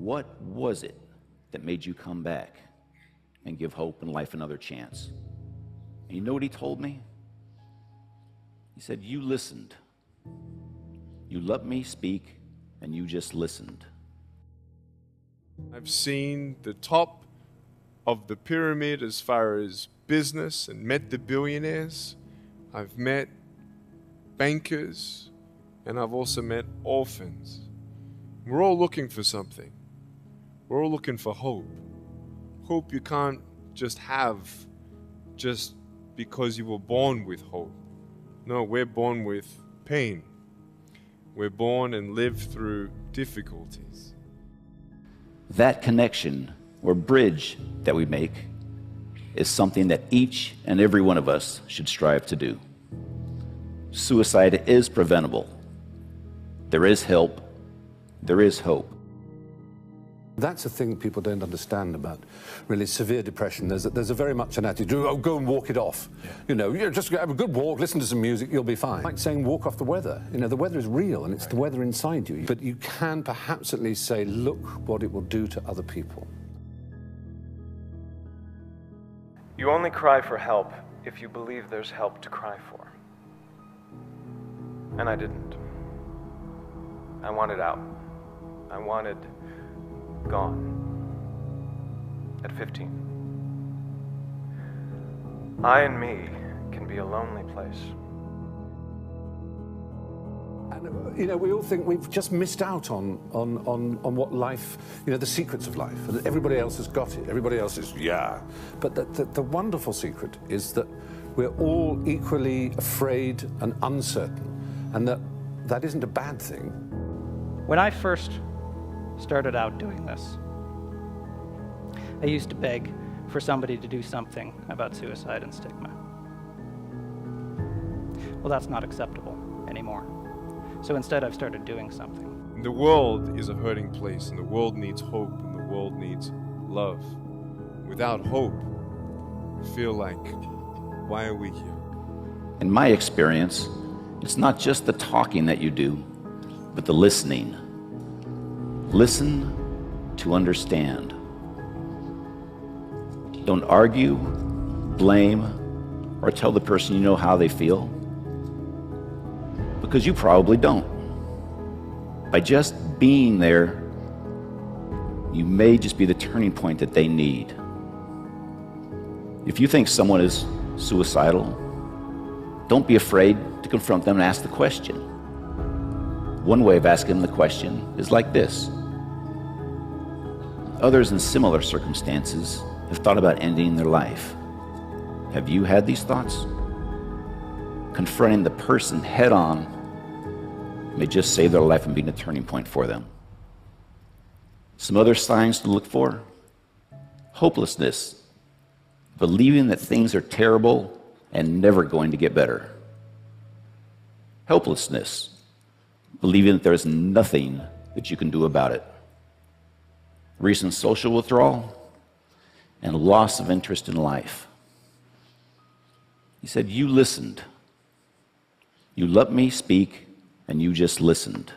What was it that made you come back and give hope and life another chance? And you know what he told me? He said, you listened. You let me speak, and you just listened. I've seen the top of the pyramid as far as business and met the billionaires. I've met bankers, and I've also met orphans. We're all looking for something. We're all looking for hope. Hope you can't just have just because you were born with hope. No, we're born with pain. We're born and live through difficulties. That connection or bridge that we make is something that each and every one of us should strive to do. Suicide is preventable. There is help. There is hope. That's the thing people don't understand about really severe depression. There's a very much an attitude, oh, go and walk it off. Yeah. You know, you just have a good walk, listen to some music, you'll be fine. Like saying walk off the weather. You know, the weather is real and it's the weather inside you. But you can perhaps at least say, look what it will do to other people. You only cry for help if you believe there's help to cry for. And I didn't. I wanted out. I wanted gone. At 15. I and me can be a lonely place. And, you know, we all think we've just missed out on what life, you know, the secrets of life. Everybody else has got it. Everybody else is, yeah. But the wonderful secret is that we're all equally afraid and uncertain, and that isn't a bad thing. When I first started out doing this, I used to beg for somebody to do something about suicide and stigma. Well, that's not acceptable anymore. So instead, I've started doing something. The world is a hurting place, and the world needs hope, and the world needs love. Without hope, I feel like, why are we here? In my experience, it's not just the talking that you do, but the listening. Listen to understand. Don't argue, blame, or tell the person you know how they feel, because you probably don't. By just being there, you may just be the turning point that they need. If you think someone is suicidal, don't be afraid to confront them and ask the question. One way of asking them the question is like this. Others in similar circumstances have thought about ending their life. Have you had these thoughts? Confronting the person head on may just save their life and be a turning point for them. Some other signs to look for: hopelessness, believing that things are terrible and never going to get better. Helplessness, believing that there is nothing that you can do about it. Recent social withdrawal and loss of interest in life. He said, you listened. You let me speak, and you just listened.